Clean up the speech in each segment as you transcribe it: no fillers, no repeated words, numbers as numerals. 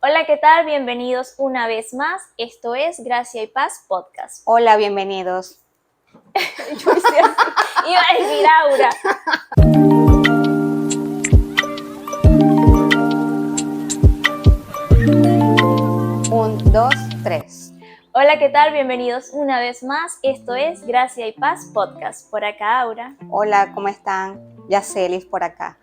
Hola, ¿qué tal? Bienvenidos una vez más. Esto es Gracia y Paz Podcast. Hola, bienvenidos. Yo hice así. Iba a decir Aura. Un, dos, tres. Hola, ¿qué tal? Bienvenidos una vez más. Esto es Gracia y Paz Podcast. Por acá, Aura. Hola, ¿cómo están? Yacelis por acá.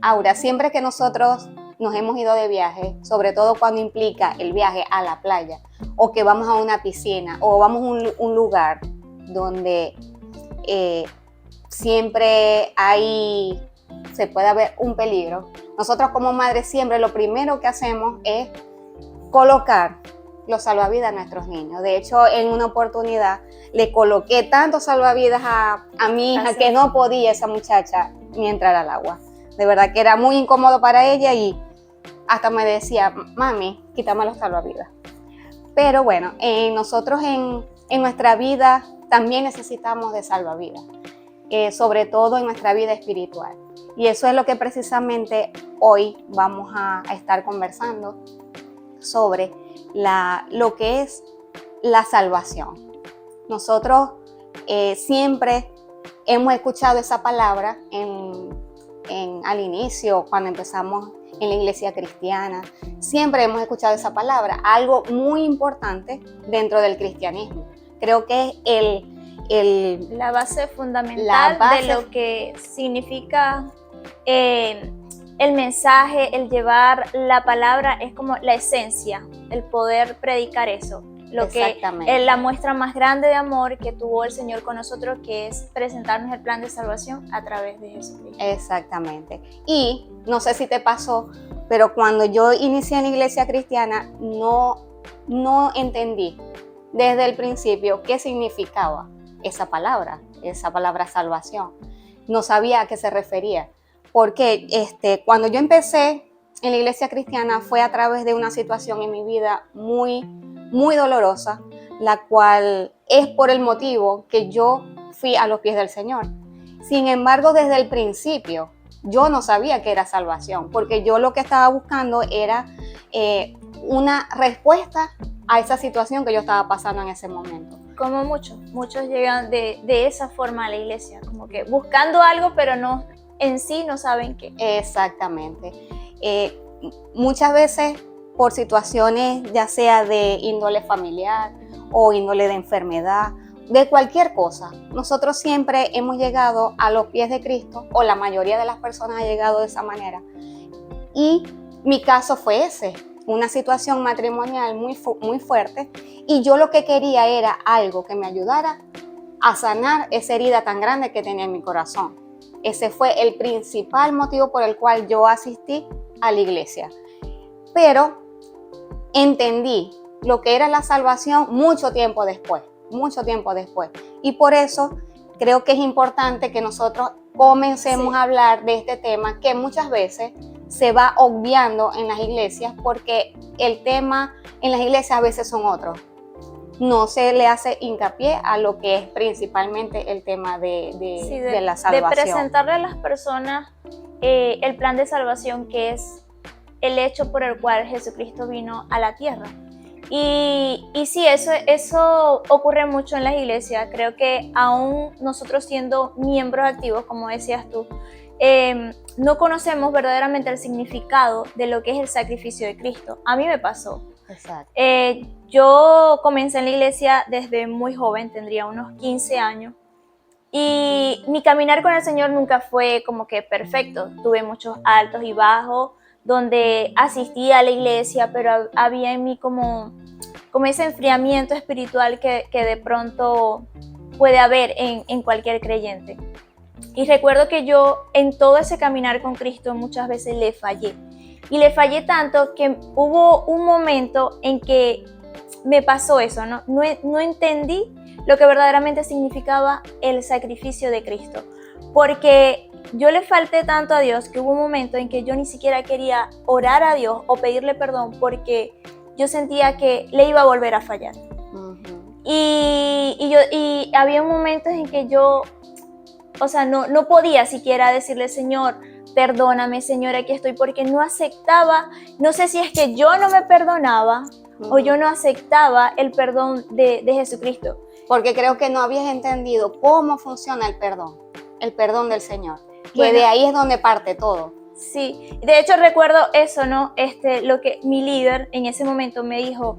Aura, siempre que nosotros nos hemos ido de viaje, sobre todo cuando implica el viaje a la playa, o que vamos a una piscina, o vamos a un lugar donde siempre se puede haber un peligro, nosotros como madres siempre lo primero que hacemos es colocar los salvavidas a nuestros niños. De hecho, en una oportunidad le coloqué tantos salvavidas a mi hija que no podía esa muchacha ni entrar al agua. De verdad que era muy incómodo para ella y hasta me decía, mami, quítame los salvavidas. Pero bueno, nosotros en nuestra vida también necesitamos de salvavidas, sobre todo en nuestra vida espiritual. Y eso es lo que precisamente hoy vamos a estar conversando sobre lo que es la salvación. Nosotros siempre hemos escuchado esa palabra al inicio, cuando empezamos en la iglesia cristiana. Siempre hemos escuchado esa palabra, algo muy importante dentro del cristianismo. Creo que es la base fundamental de lo que significa el mensaje, el llevar la palabra, es como la esencia, el poder predicar eso. Lo que es la muestra más grande de amor que tuvo el Señor con nosotros, que es presentarnos el plan de salvación a través de Jesucristo. Exactamente. Y no sé si te pasó, pero cuando yo inicié en la iglesia cristiana, no entendí desde el principio qué significaba esa palabra salvación. No sabía a qué se refería. Porque cuando yo empecé en la iglesia cristiana fue a través de una situación en mi vida muy, muy dolorosa, la cual es por el motivo que yo fui a los pies del Señor. Sin embargo, desde el principio, yo no sabía que era salvación, porque yo lo que estaba buscando era una respuesta a esa situación que yo estaba pasando en ese momento. Como muchos llegan de esa forma a la iglesia, como que buscando algo, pero no en sí no saben qué. Exactamente. Muchas veces por situaciones ya sea de índole familiar o índole de enfermedad, de cualquier cosa, nosotros siempre hemos llegado a los pies de Cristo, o la mayoría de las personas ha llegado de esa manera. Y mi caso fue ese, una situación matrimonial muy fuerte, y yo lo que quería era algo que me ayudara a sanar esa herida tan grande que tenía en mi corazón. Ese fue el principal motivo por el cual yo asistí a la iglesia. Pero entendí lo que era la salvación mucho tiempo después. Y por eso creo que es importante que nosotros comencemos a hablar de este tema que muchas veces se va obviando en las iglesias, porque el tema en las iglesias a veces son otros. No se le hace hincapié a lo que es principalmente el tema de la salvación. De presentarle a las personas el plan de salvación, que es el hecho por el cual Jesucristo vino a la tierra. Y sí, eso ocurre mucho en las iglesias. Creo que aún nosotros siendo miembros activos, como decías tú, no conocemos verdaderamente el significado de lo que es el sacrificio de Cristo. A mí me pasó. Exacto. Yo comencé en la iglesia desde muy joven, tendría unos 15 años, y mi caminar con el Señor nunca fue como que perfecto. Tuve muchos altos y bajos, donde asistía a la iglesia, pero había en mí como ese enfriamiento espiritual que de pronto puede haber en cualquier creyente. Y recuerdo que yo en todo ese caminar con Cristo muchas veces le fallé. Y le fallé tanto que hubo un momento en que me pasó eso, ¿no? No entendí lo que verdaderamente significaba el sacrificio de Cristo. Porque yo le falté tanto a Dios que hubo un momento en que yo ni siquiera quería orar a Dios o pedirle perdón, porque yo sentía que le iba a volver a fallar. Uh-huh. Y había momentos en que yo, o sea, no podía siquiera decirle, Señor, perdóname, Señor, aquí estoy, porque no aceptaba, no sé si es que yo no me perdonaba o yo no aceptaba el perdón de Jesucristo. Porque creo que no habías entendido cómo funciona el perdón del Señor, que de ahí es donde parte todo. Sí, de hecho recuerdo eso, ¿no? Lo que mi líder en ese momento me dijo,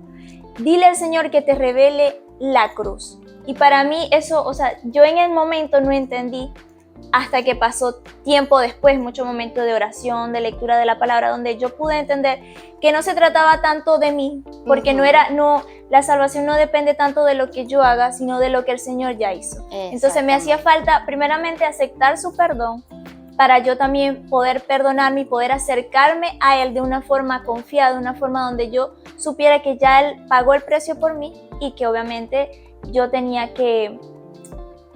dile al Señor que te revele la cruz. Y para mí eso, o sea, yo en el momento no entendí hasta que pasó tiempo después, mucho momento de oración, de lectura de la palabra, donde yo pude entender que no se trataba tanto de mí, porque la salvación no depende tanto de lo que yo haga, sino de lo que el Señor ya hizo. Entonces me hacía falta primeramente aceptar su perdón, para yo también poder perdonarme y poder acercarme a Él de una forma confiada, de una forma donde yo supiera que ya Él pagó el precio por mí y que obviamente yo tenía que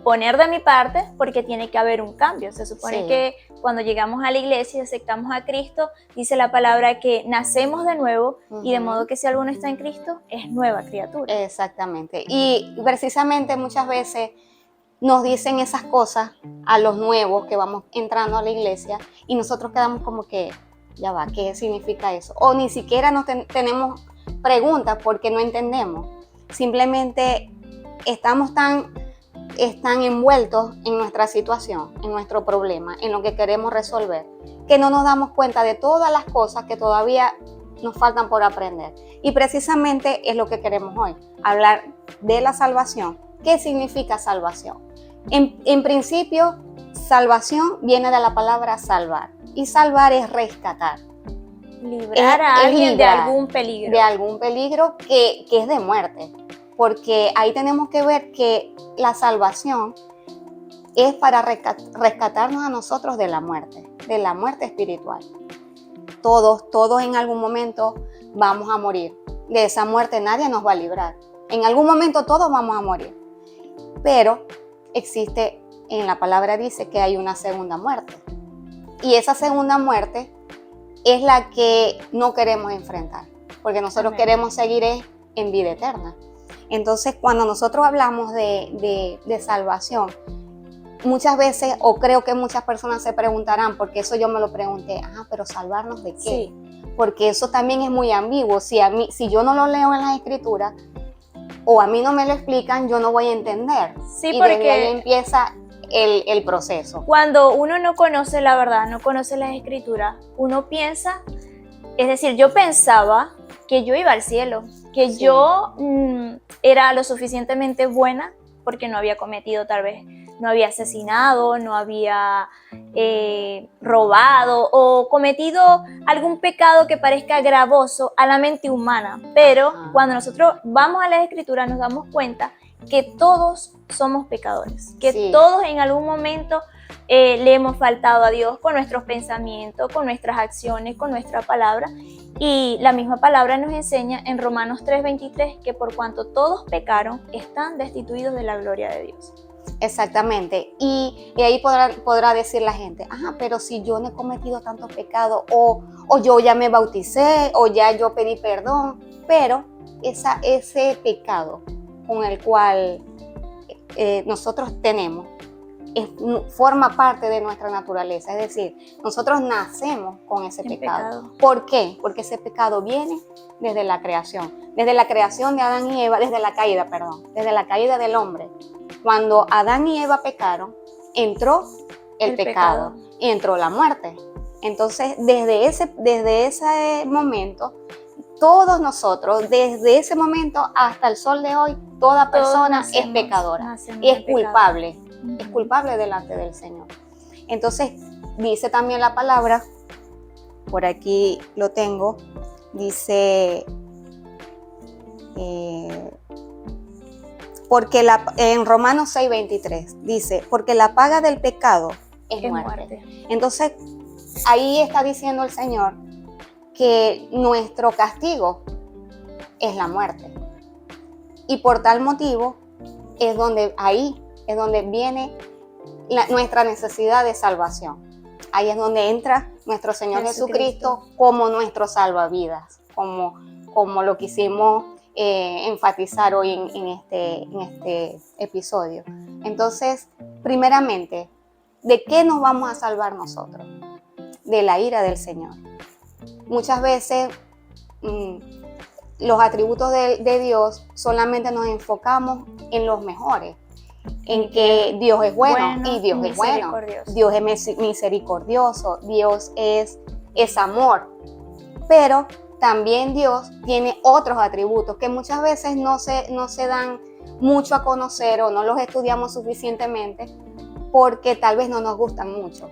poner de mi parte porque tiene que haber un cambio. Se supone que cuando llegamos a la iglesia y aceptamos a Cristo, dice la palabra que nacemos de nuevo y de modo que si alguno está en Cristo, es nueva criatura. Exactamente. Y precisamente muchas veces nos dicen esas cosas a los nuevos que vamos entrando a la iglesia y nosotros quedamos como que, ya va, ¿qué significa eso? O ni siquiera tenemos preguntas porque no entendemos. Simplemente estamos tan envueltos en nuestra situación, en nuestro problema, en lo que queremos resolver, que no nos damos cuenta de todas las cosas que todavía nos faltan por aprender. Y precisamente es lo que queremos hoy, hablar de la salvación. ¿Qué significa salvación? En principio, salvación viene de la palabra salvar. Y salvar es rescatar. Librar a alguien de algún peligro. De algún peligro que es de muerte. Porque ahí tenemos que ver que la salvación es para rescatarnos a nosotros de la muerte espiritual. Todos en algún momento vamos a morir. De esa muerte nadie nos va a librar. En algún momento todos vamos a morir. Pero existe, en la palabra dice que hay una segunda muerte. Y esa segunda muerte es la que no queremos enfrentar. Porque nosotros queremos seguir en vida eterna. Entonces, cuando nosotros hablamos de salvación, muchas veces, o creo que muchas personas se preguntarán, porque eso yo me lo pregunté, pero ¿salvarnos de qué? Sí. Porque eso también es muy ambiguo. Si yo no lo leo en las escrituras, o a mí no me lo explican, yo no voy a entender. Sí, y porque desde ahí empieza el proceso. Cuando uno no conoce la verdad, no conoce las escrituras, uno piensa, es decir, yo pensaba que yo iba al cielo, que yo era lo suficientemente buena porque no había cometido tal vez, no había asesinado, no había robado o cometido algún pecado que parezca gravoso a la mente humana. Pero cuando nosotros vamos a las escrituras nos damos cuenta que todos somos pecadores, que todos en algún momento le hemos faltado a Dios con nuestros pensamientos, con nuestras acciones, con nuestra palabra. Y la misma palabra nos enseña en Romanos 3:23 que por cuanto todos pecaron, están destituidos de la gloria de Dios. Exactamente. Y ahí podrá decir la gente, pero si yo no he cometido tantos pecados, o yo ya me bauticé, o ya yo pedí perdón, pero ese pecado con el cual nosotros tenemos, forma parte de nuestra naturaleza, es decir, nosotros nacemos con ese pecado. ¿Por qué? Porque ese pecado viene desde la creación de Adán y Eva, desde la caída del hombre. Cuando Adán y Eva pecaron, entró el pecado y entró la muerte. Entonces, desde ese momento, todos nosotros, desde ese momento hasta el sol de hoy, toda persona es pecadora y es culpable. Es culpable delante del Señor. Entonces, dice también la palabra, por aquí lo tengo, dice, en Romanos 6:23, dice, porque la paga del pecado es muerte. Entonces, ahí está diciendo el Señor que nuestro castigo es la muerte. Y por tal motivo, es donde viene nuestra necesidad de salvación. Ahí es donde entra nuestro Señor Jesucristo como nuestro salvavidas, como lo quisimos enfatizar hoy en este episodio. Entonces, primeramente, ¿de qué nos vamos a salvar nosotros? de la ira del Señor. Muchas veces los atributos de Dios solamente nos enfocamos en los mejores, en que Dios es bueno y Dios es bueno, Dios es misericordioso, Dios es amor, pero también Dios tiene otros atributos que muchas veces no se dan mucho a conocer o no los estudiamos suficientemente porque tal vez no nos gustan mucho,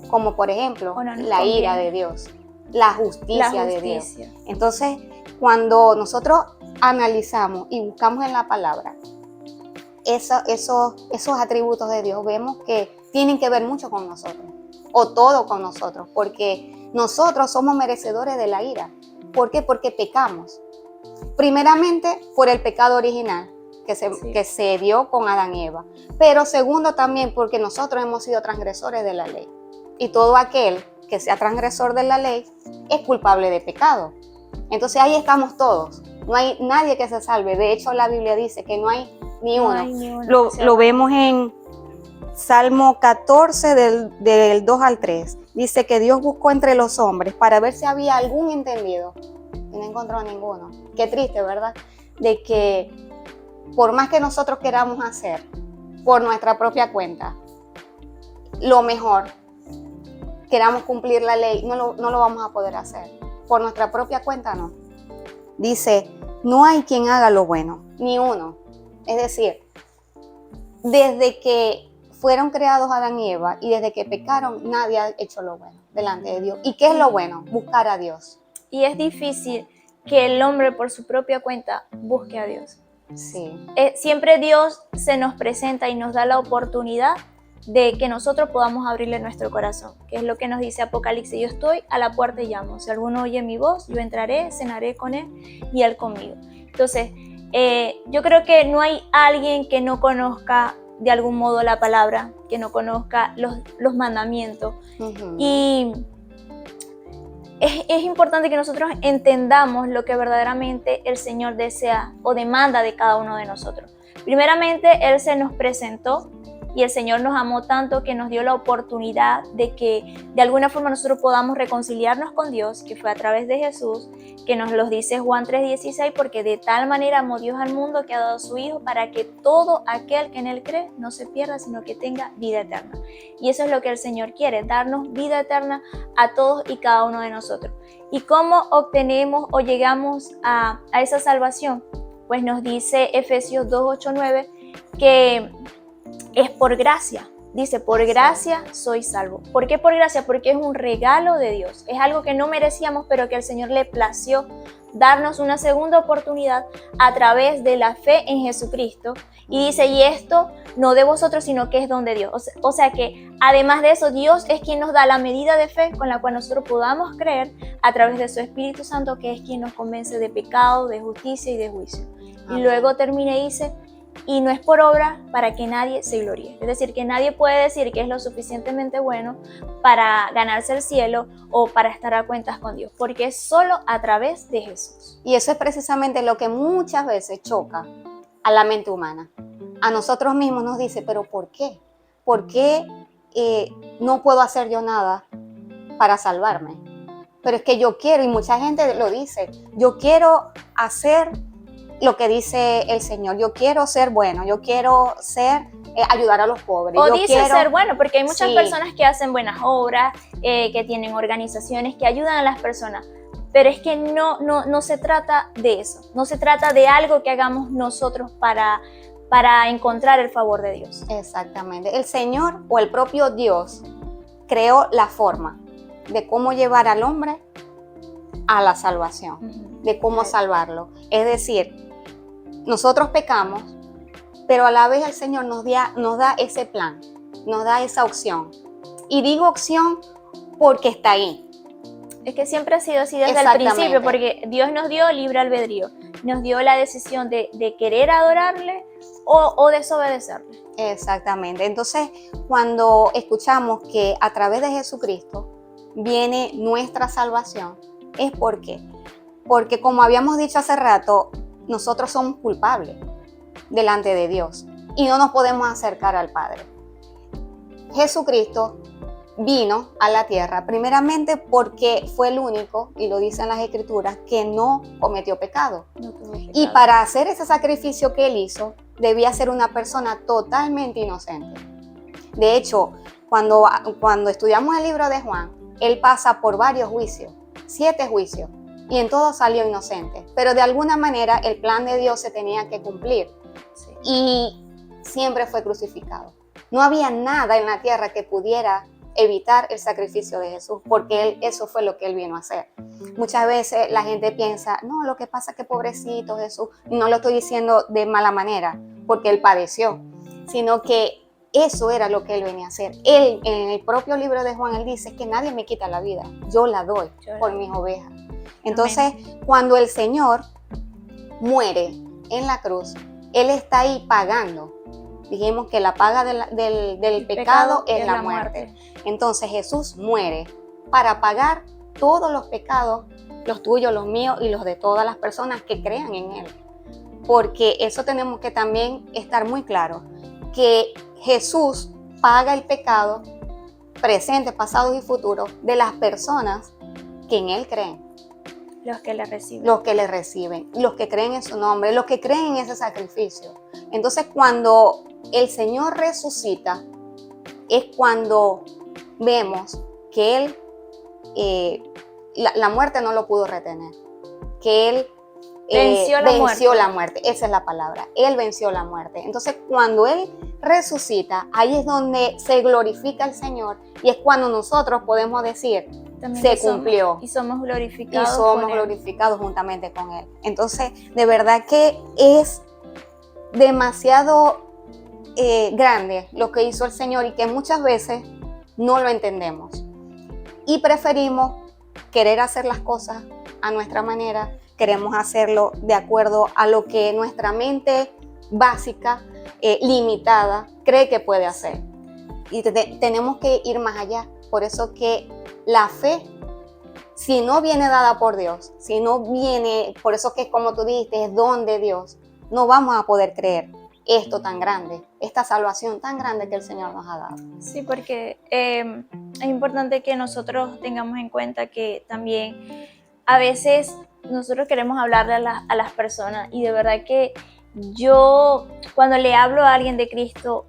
como por ejemplo la ira de Dios, la justicia de Dios. Entonces, cuando nosotros analizamos y buscamos en la palabra esos atributos de Dios, vemos que tienen que ver mucho con nosotros, o todo con nosotros, porque nosotros somos merecedores de la ira. ¿Por qué? Porque pecamos. Primeramente, por el pecado original que se dio con Adán y Eva. Pero segundo, también porque nosotros hemos sido transgresores de la ley. Y todo aquel que sea transgresor de la ley es culpable de pecado. Entonces ahí estamos todos. No hay nadie que se salve. De hecho, la Biblia dice que no hay ni uno. Lo vemos en Salmo 14 del 2 al 3. Dice que Dios buscó entre los hombres para ver si había algún entendido. Y no encontró ninguno. Qué triste, ¿verdad? De que por más que nosotros queramos hacer por nuestra propia cuenta lo mejor, queramos cumplir la ley, no lo vamos a poder hacer. Por nuestra propia cuenta no. Dice, no hay quien haga lo bueno, ni uno. Es decir, desde que fueron creados Adán y Eva y desde que pecaron, nadie ha hecho lo bueno delante de Dios. ¿Y qué es lo bueno? Buscar a Dios. Y es difícil que el hombre por su propia cuenta busque a Dios. Sí. Siempre Dios se nos presenta y nos da la oportunidad de que nosotros podamos abrirle nuestro corazón, que es lo que nos dice Apocalipsis: yo estoy a la puerta y llamo, si alguno oye mi voz, yo entraré, cenaré con él y él conmigo. Entonces, yo creo que no hay alguien que no conozca de algún modo la palabra, que no conozca los mandamientos. Uh-huh. Y es importante que nosotros entendamos lo que verdaderamente el Señor desea o demanda de cada uno de nosotros. Primeramente, Él se nos presentó y el Señor nos amó tanto que nos dio la oportunidad de que de alguna forma nosotros podamos reconciliarnos con Dios, que fue a través de Jesús, que nos lo dice Juan 3:16, porque de tal manera amó Dios al mundo que ha dado a su Hijo para que todo aquel que en Él cree no se pierda, sino que tenga vida eterna. Y eso es lo que el Señor quiere, darnos vida eterna a todos y cada uno de nosotros. ¿Y cómo obtenemos o llegamos a esa salvación? Pues nos dice Efesios 2:8-9 que es por gracia. Dice, por gracia soy salvo. ¿Por qué por gracia? Porque es un regalo de Dios. Es algo que no merecíamos, pero que al Señor le plació darnos una segunda oportunidad a través de la fe en Jesucristo. Y dice, y esto no de vosotros, sino que es don de Dios. O sea que además de eso, Dios es quien nos da la medida de fe con la cual nosotros podamos creer a través de su Espíritu Santo, que es quien nos convence de pecado, de justicia y de juicio. Amén. Y luego termina y dice, y no es por obra para que nadie se gloríe. Es decir, que nadie puede decir que es lo suficientemente bueno para ganarse el cielo o para estar a cuentas con Dios, porque es solo a través de Jesús. Y eso es precisamente lo que muchas veces choca a la mente humana. A nosotros mismos nos dice, ¿pero por qué? ¿Por qué no puedo hacer yo nada para salvarme? Pero es que yo quiero, y mucha gente lo dice, yo quiero hacer lo que dice el Señor, yo quiero ser bueno, yo quiero ayudar a los pobres. O dice ser bueno, porque hay muchas personas que hacen buenas obras, que tienen organizaciones que ayudan a las personas, pero es que no se trata de eso, no se trata de algo que hagamos nosotros para encontrar el favor de Dios. Exactamente, el Señor o el propio Dios creó la forma de cómo llevar al hombre a la salvación, de cómo salvarlo. Es decir, nosotros pecamos, pero a la vez el Señor nos da ese plan, nos da esa opción. Y digo opción porque está ahí. Es que siempre ha sido así desde el principio, porque Dios nos dio libre albedrío, nos dio la decisión de querer adorarle o desobedecerle. Exactamente. Entonces, cuando escuchamos que a través de Jesucristo viene nuestra salvación, es porque como habíamos dicho hace rato, nosotros somos culpables delante de Dios y no nos podemos acercar al Padre. Jesucristo vino a la tierra, primeramente porque fue el único, y lo dicen las escrituras, que no cometió pecado. No tuvo pecado. Y para hacer ese sacrificio que él hizo, debía ser una persona totalmente inocente. De hecho, cuando estudiamos el libro de Juan, él pasa por varios juicios, 7 juicios, y en todos salió inocente. Pero de alguna manera el plan de Dios se tenía que cumplir. Sí. Y siempre fue crucificado. No había nada en la tierra que pudiera evitar el sacrificio de Jesús, porque eso fue lo que él vino a hacer. Muchas veces la gente piensa, no, lo que pasa es que pobrecito Jesús, no lo estoy diciendo de mala manera, porque él padeció, sino que eso era lo que él venía a hacer. Él, en el propio libro de Juan, él dice que nadie me quita la vida, yo la doy por mis ovejas. Entonces, cuando el Señor muere en la cruz, él está ahí pagando. Dijimos que la paga del pecado es la muerte. Entonces Jesús muere para pagar todos los pecados, los tuyos, los míos y los de todas las personas que crean en Él. Porque eso tenemos que también estar muy claro, que Jesús paga el pecado presente, pasado y futuro de las personas que en Él creen. Los que le reciben. Los que le reciben, los que creen en su nombre, los que creen en ese sacrificio. Entonces, cuando el Señor resucita, es cuando vemos que Él, la muerte no lo pudo retener, que Él venció la muerte. Esa es la palabra, Él venció la muerte. Entonces, cuando Él resucita, ahí es donde se glorifica el Señor y es cuando nosotros podemos decir, también se cumplió. Y somos glorificados. Y somos glorificados juntamente con Él. Entonces, de verdad que es demasiado grande lo que hizo el Señor y que muchas veces no lo entendemos. Y preferimos querer hacer las cosas a nuestra manera, queremos hacerlo de acuerdo a lo que nuestra mente básica, limitada, cree que puede hacer. Y tenemos que ir más allá. Por eso que la fe, si no viene dada por Dios, si no viene, por eso que como tú dijiste, es don de Dios, no vamos a poder creer esto tan grande, esta salvación tan grande que el Señor nos ha dado. Sí, porque es importante que nosotros tengamos en cuenta que también a veces nosotros queremos hablarle a las personas y de verdad que yo cuando le hablo a alguien de Cristo,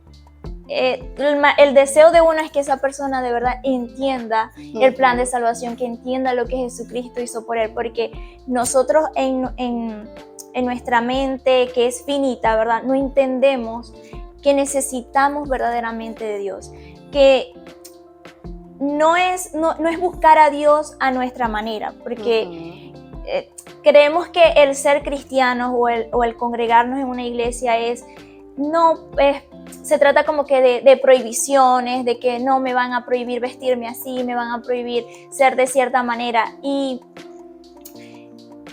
el deseo de uno es que esa persona de verdad entienda el plan de salvación, que entienda lo que Jesucristo hizo por él, porque nosotros en nuestra mente, que es finita, ¿verdad? No entendemos que necesitamos verdaderamente de Dios, que no es buscar a Dios a nuestra manera, porque creemos que el ser cristianos o el congregarnos en una iglesia se trata como que de prohibiciones, de que no me van a prohibir vestirme así, me van a prohibir ser de cierta manera, y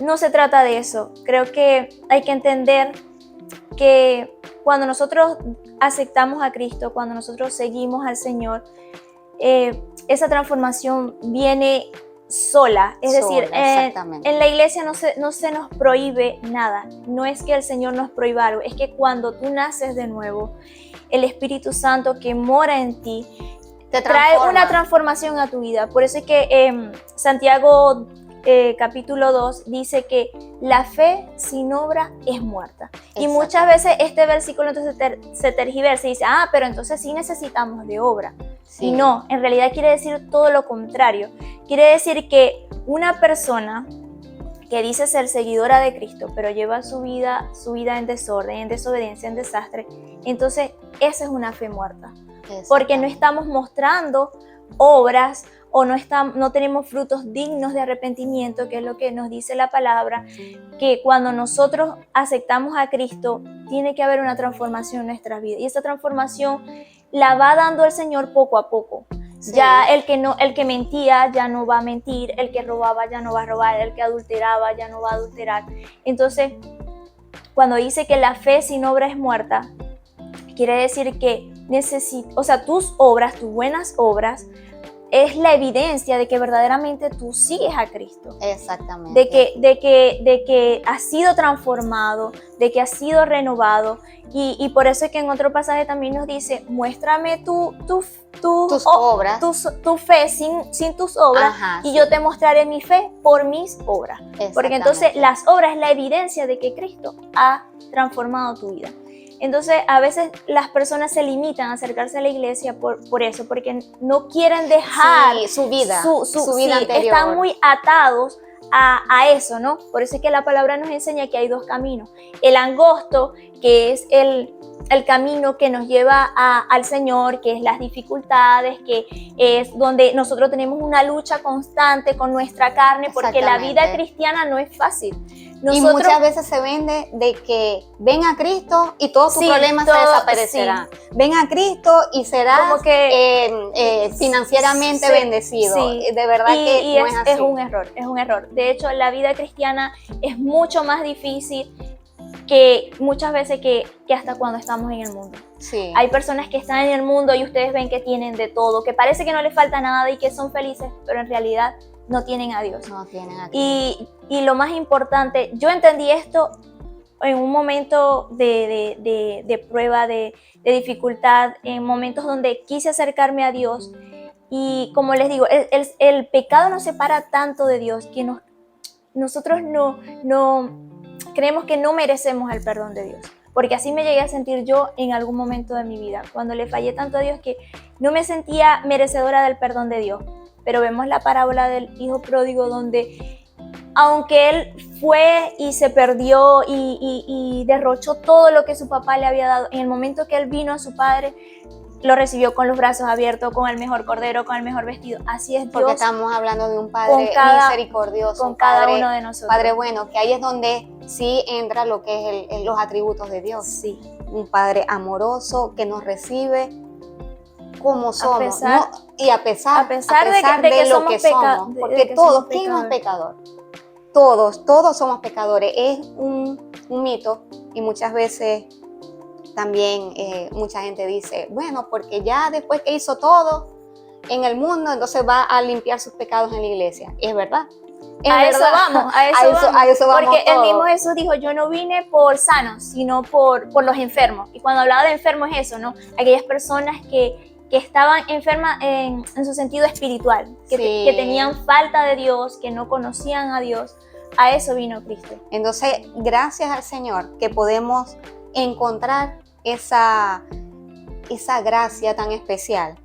no se trata de eso. Creo que hay que entender que cuando nosotros aceptamos a Cristo, cuando nosotros seguimos al Señor, esa transformación viene sola, es decir, en la iglesia no se nos prohíbe nada, no es que el Señor nos prohíba algo, es que cuando tú naces de nuevo, el Espíritu Santo que mora en ti te trae una transformación a tu vida. Por eso es que Santiago capítulo 2 dice que la fe sin obra es muerta. Y muchas veces este versículo entonces se tergiversa y dice, pero entonces sí necesitamos de obra. Sí. Y no, en realidad quiere decir todo lo contrario. Quiere decir que una persona que dice ser seguidora de Cristo, pero lleva su vida en desorden, en desobediencia, en desastre, entonces esa es una fe muerta. Porque no estamos mostrando obras o no tenemos frutos dignos de arrepentimiento, que es lo que nos dice la palabra, que cuando nosotros aceptamos a Cristo, tiene que haber una transformación en nuestras vidas. Y esa transformación la va dando el Señor poco a poco. Sí. Ya el que mentía ya no va a mentir, el que robaba ya no va a robar, el que adulteraba ya no va a adulterar. Entonces, cuando dice que la fe sin obra es muerta, quiere decir que tus obras, tus buenas obras, es la evidencia de que verdaderamente tú sigues a Cristo. Exactamente. De que has sido transformado, de que has sido renovado. Y por eso es que en otro pasaje también nos dice, muéstrame tus obras. Tu fe sin tus obras. Ajá, y sí. yo te mostraré mi fe por mis obras. Porque entonces las obras es la evidencia de que Cristo ha transformado tu vida. Entonces, a veces las personas se limitan a acercarse a la iglesia por eso, porque no quieren dejar su vida anterior. Están muy atados a eso, ¿no? Por eso es que la palabra nos enseña que hay dos caminos. El angosto, que es el camino que nos lleva al Señor, que es las dificultades, que es donde nosotros tenemos una lucha constante con nuestra carne, porque la vida cristiana no es fácil. Y muchas veces se vende de que ven a Cristo y todos tus problemas se desaparecerán. Sí. Ven a Cristo y serás como que, financieramente bendecido. Sí. De verdad que no es así. Es un error. De hecho, la vida cristiana es mucho más difícil que muchas veces que hasta cuando estamos en el mundo. Sí. Hay personas que están en el mundo y ustedes ven que tienen de todo, que parece que no les falta nada y que son felices, pero en realidad no tienen a Dios. No tienen a Dios. Y lo más importante, yo entendí esto en un momento de prueba, de dificultad, en momentos donde quise acercarme a Dios. Y como les digo, el pecado nos separa tanto de Dios que nosotros no creemos que no merecemos el perdón de Dios. Porque así me llegué a sentir yo en algún momento de mi vida, cuando le fallé tanto a Dios que no me sentía merecedora del perdón de Dios. Pero vemos la parábola del hijo pródigo, donde aunque él fue y se perdió y derrochó todo lo que su papá le había dado, en el momento que él vino a su padre, lo recibió con los brazos abiertos, con el mejor cordero, con el mejor vestido. Así es Dios. Porque estamos hablando de un Padre misericordioso. Con cada uno de nosotros. Padre bueno, que ahí es donde sí entra lo que es los atributos de Dios. Sí. Un Padre amoroso que nos recibe como somos, y a pesar de que lo que somos, porque todos, ¿quién no es pecador? Todos somos pecadores. Es un mito, y muchas veces también mucha gente dice, bueno, porque ya después que hizo todo en el mundo, entonces va a limpiar sus pecados en la iglesia. Es verdad. A eso vamos. Porque el mismo Jesús dijo, yo no vine por sanos, sino por los enfermos. Y cuando hablaba de enfermos es eso, ¿no? Aquellas personas que estaban enfermas en su sentido espiritual, que tenían falta de Dios, que no conocían a Dios. A eso vino Cristo. Entonces, gracias al Señor que podemos encontrar esa gracia tan especial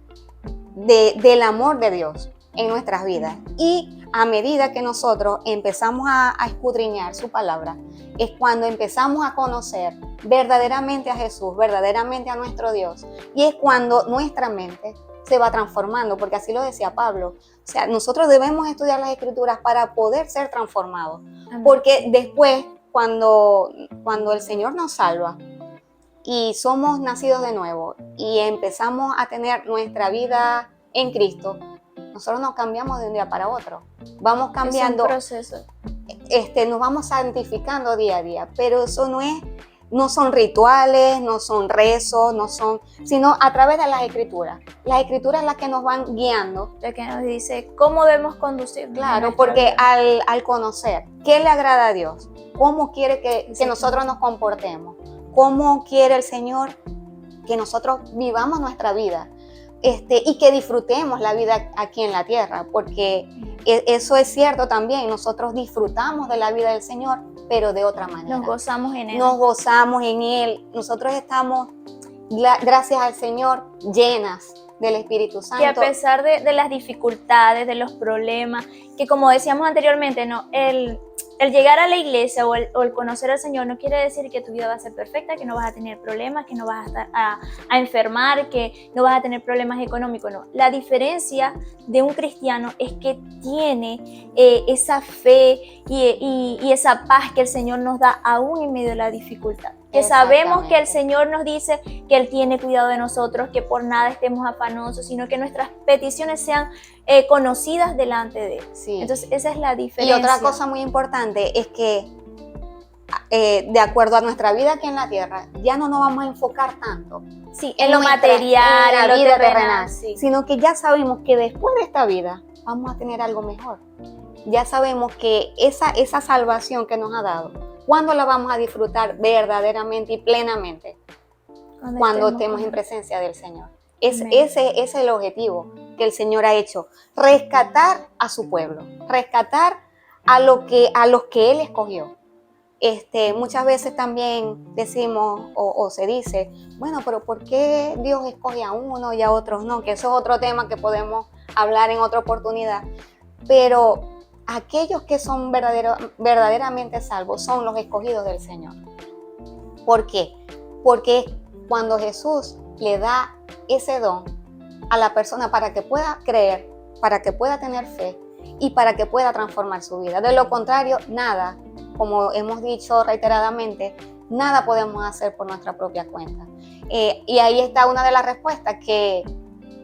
del amor de Dios en nuestras vidas. Y a medida que nosotros empezamos a escudriñar su palabra, es cuando empezamos a conocer verdaderamente a Jesús, verdaderamente a nuestro Dios. Y es cuando nuestra mente se va transformando, porque así lo decía Pablo. O sea, nosotros debemos estudiar las Escrituras para poder ser transformados. Amén. Porque después, cuando el Señor nos salva y somos nacidos de nuevo y empezamos a tener nuestra vida en Cristo, nosotros nos cambiamos de un día para otro. Vamos cambiando. Es un proceso. Nos vamos santificando día a día, pero eso no son rituales, no son rezos, sino a través de las Escrituras. Las Escrituras son las que nos van guiando. La que nos dice cómo debemos conducir. Claro, porque al conocer qué le agrada a Dios, cómo quiere que nosotros nos comportemos, cómo quiere el Señor que nosotros vivamos nuestra vida, y que disfrutemos la vida aquí en la tierra, porque eso es cierto también. Nosotros disfrutamos de la vida del Señor, pero de otra manera. Nos gozamos en Él. Nosotros estamos, gracias al Señor, llenas del Espíritu Santo. Que a pesar de las dificultades, de los problemas, que como decíamos anteriormente, ¿no? El llegar a la iglesia o el conocer al Señor no quiere decir que tu vida va a ser perfecta, que no vas a tener problemas, que no vas a estar a enfermar, que no vas a tener problemas económicos, no. La diferencia de un cristiano es que tiene esa fe y esa paz que el Señor nos da aún en medio de la dificultad. Que sabemos que el Señor nos dice que Él tiene cuidado de nosotros, que por nada estemos afanosos, sino que nuestras peticiones sean conocidas delante de Él. Sí. Entonces esa es la diferencia. Y otra cosa muy importante es que de acuerdo a nuestra vida aquí en la tierra, ya no nos vamos a enfocar tanto Sí, en lo material, en en la lo vida terrenal, terrenal, sí. sino que ya sabemos que después de esta vida vamos a tener algo mejor. Ya sabemos que esa salvación que nos ha dado, ¿cuándo la vamos a disfrutar verdaderamente y plenamente? Cuando estemos en presencia del Señor. Ese es el objetivo que el Señor ha hecho, rescatar a su pueblo, rescatar a los que Él escogió. Muchas veces también decimos o se dice, bueno, pero ¿por qué Dios escoge a uno y a otros no? Que eso es otro tema que podemos hablar en otra oportunidad. Pero aquellos que son verdaderamente salvos son los escogidos del Señor. ¿Por qué? Porque cuando Jesús le da ese don a la persona para que pueda creer, para que pueda tener fe y para que pueda transformar su vida. De lo contrario, nada, como hemos dicho reiteradamente, nada podemos hacer por nuestra propia cuenta. Y ahí está una de las respuestas, que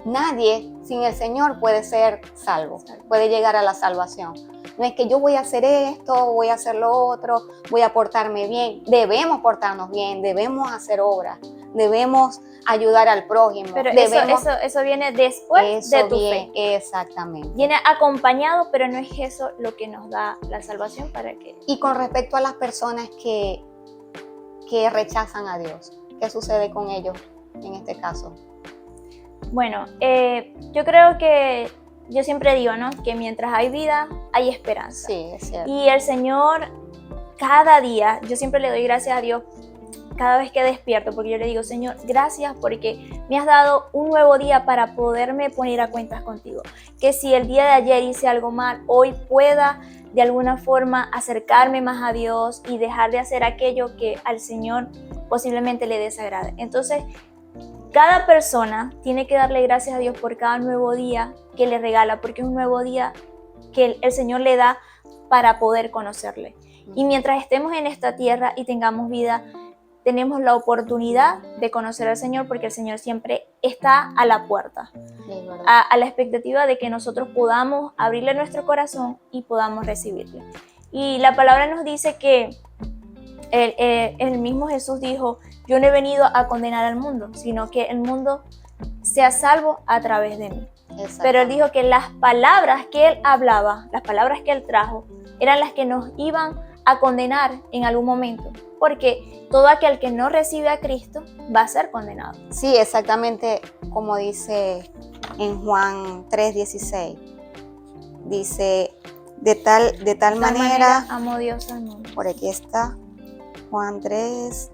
nadie sin el Señor puede ser salvo, puede llegar a la salvación. No es que yo voy a hacer esto, voy a hacer lo otro, voy a portarme bien. Debemos portarnos bien, debemos hacer obras, debemos ayudar al prójimo. Pero eso viene después de tu fe. Exactamente. Viene acompañado, pero no es eso lo que nos da la salvación para que... Y con respecto a las personas que rechazan a Dios, ¿qué sucede con ellos en este caso? Bueno, yo creo que yo siempre digo, ¿no? Que mientras hay vida, hay esperanza. Sí, es cierto. Y el Señor, cada día, yo siempre le doy gracias a Dios cada vez que despierto, porque yo le digo, Señor, gracias porque me has dado un nuevo día para poderme poner a cuentas contigo. Que si el día de ayer hice algo mal, hoy pueda de alguna forma acercarme más a Dios y dejar de hacer aquello que al Señor posiblemente le desagrade. Entonces, cada persona tiene que darle gracias a Dios por cada nuevo día que le regala, porque es un nuevo día que el Señor le da para poder conocerle. Y mientras estemos en esta tierra y tengamos vida, tenemos la oportunidad de conocer al Señor, porque el Señor siempre está a la puerta, a la expectativa de que nosotros podamos abrirle nuestro corazón y podamos recibirle. Y la palabra nos dice que el mismo Jesús dijo, yo no he venido a condenar al mundo, sino que el mundo sea salvo a través de mí. Pero él dijo que las palabras que él hablaba, las palabras que él trajo, eran las que nos iban a condenar en algún momento, porque todo aquel que no recibe a Cristo va a ser condenado. Sí, exactamente como dice en Juan 3:16. Dice, de tal manera amó Dios al mundo. Por aquí está, Juan 3,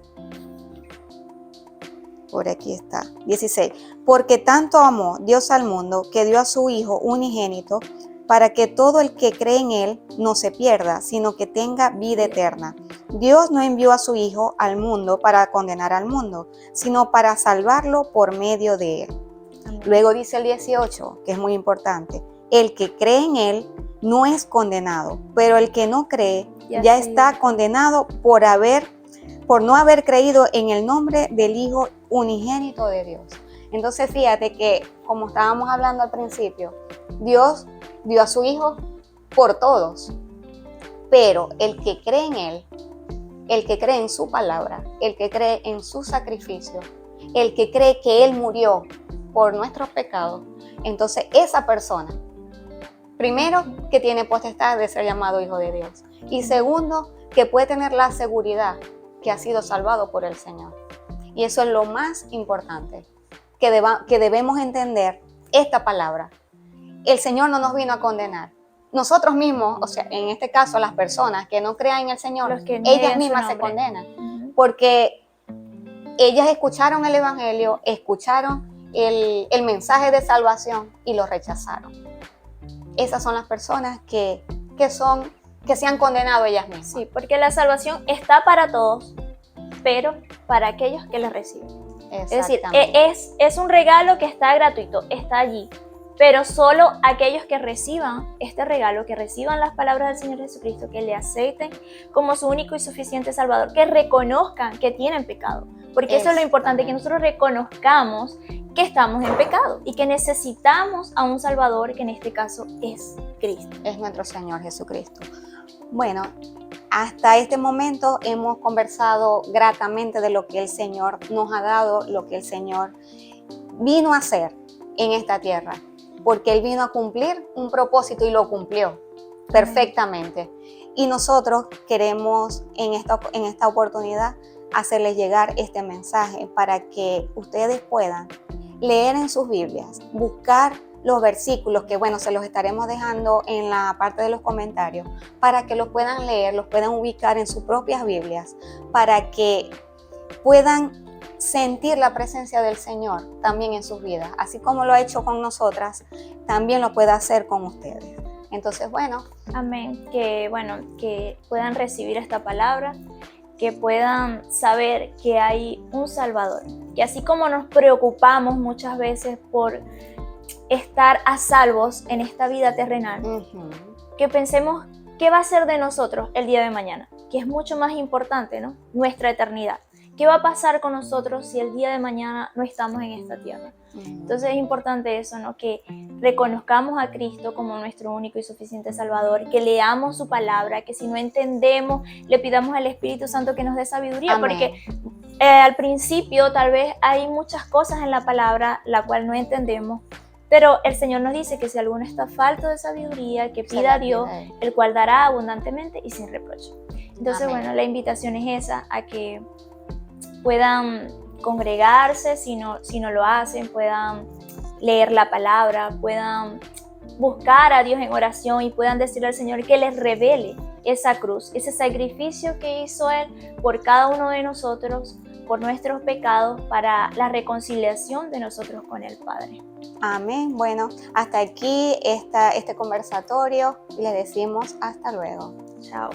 por aquí está, 16. Porque tanto amó Dios al mundo que dio a su Hijo unigénito, para que todo el que cree en Él no se pierda, sino que tenga vida eterna. Dios no envió a su Hijo al mundo para condenar al mundo, sino para salvarlo por medio de Él. Amén. Luego dice el 18, que es muy importante, el que cree en Él no es condenado, pero el que no cree ya está condenado por no haber creído en el nombre del Hijo unigénito de Dios. Entonces fíjate que, como estábamos hablando al principio, Dios dio a su Hijo por todos, pero el que cree en Él, el que cree en su palabra, el que cree en su sacrificio, el que cree que Él murió por nuestros pecados, entonces esa persona, primero, que tiene potestad de ser llamado Hijo de Dios, y segundo, que puede tener la seguridad que ha sido salvado por el Señor. Y eso es lo más importante, que debemos entender esta palabra. El Señor no nos vino a condenar. Nosotros mismos, o sea, en este caso las personas que no crean en el Señor, ellas mismas se condenan, porque ellas escucharon el Evangelio, escucharon el mensaje de salvación y lo rechazaron. Esas son las personas que se han condenado ellas mismas. Sí, porque la salvación está para todos, pero para aquellos que la reciben. Es decir, es un regalo que está gratuito, está allí, pero solo aquellos que reciban este regalo, que reciban las palabras del Señor Jesucristo, que le acepten como su único y suficiente Salvador, que reconozcan que tienen pecado, porque eso es lo importante, que nosotros reconozcamos que estamos en pecado y que necesitamos a un Salvador, que en este caso es Cristo. Es nuestro Señor Jesucristo. Bueno, hasta este momento hemos conversado gratamente de lo que el Señor nos ha dado, lo que el Señor vino a hacer en esta tierra, porque Él vino a cumplir un propósito y lo cumplió perfectamente. Y nosotros queremos en esta oportunidad hacerles llegar este mensaje para que ustedes puedan leer en sus Biblias, buscar los versículos que, bueno, se los estaremos dejando en la parte de los comentarios para que los puedan leer, los puedan ubicar en sus propias Biblias, para que puedan sentir la presencia del Señor también en sus vidas, así como lo ha hecho con nosotras, también lo puede hacer con ustedes. Entonces, bueno. Amén. Que puedan recibir esta palabra, que puedan saber que hay un Salvador, que así como nos preocupamos muchas veces por estar a salvos en esta vida terrenal, que pensemos qué va a ser de nosotros el día de mañana, que es mucho más importante, ¿no? Nuestra eternidad. ¿Qué va a pasar con nosotros si el día de mañana no estamos en esta tierra? Entonces es importante eso, ¿no? Que reconozcamos a Cristo como nuestro único y suficiente Salvador, que leamos su palabra, que si no entendemos, le pidamos al Espíritu Santo que nos dé sabiduría. Amén. Porque al principio tal vez hay muchas cosas en la palabra la cual no entendemos, pero el Señor nos dice que si alguno está falto de sabiduría, que pida a Dios, el cual dará abundantemente y sin reproche. Entonces, amén. Bueno, la invitación es esa, a que puedan congregarse si no lo hacen, puedan leer la palabra, puedan buscar a Dios en oración y puedan decirle al Señor que les revele esa cruz, ese sacrificio que hizo Él por cada uno de nosotros, por nuestros pecados, para la reconciliación de nosotros con el Padre. Amén. Bueno, hasta aquí este conversatorio y les decimos hasta luego. Chao.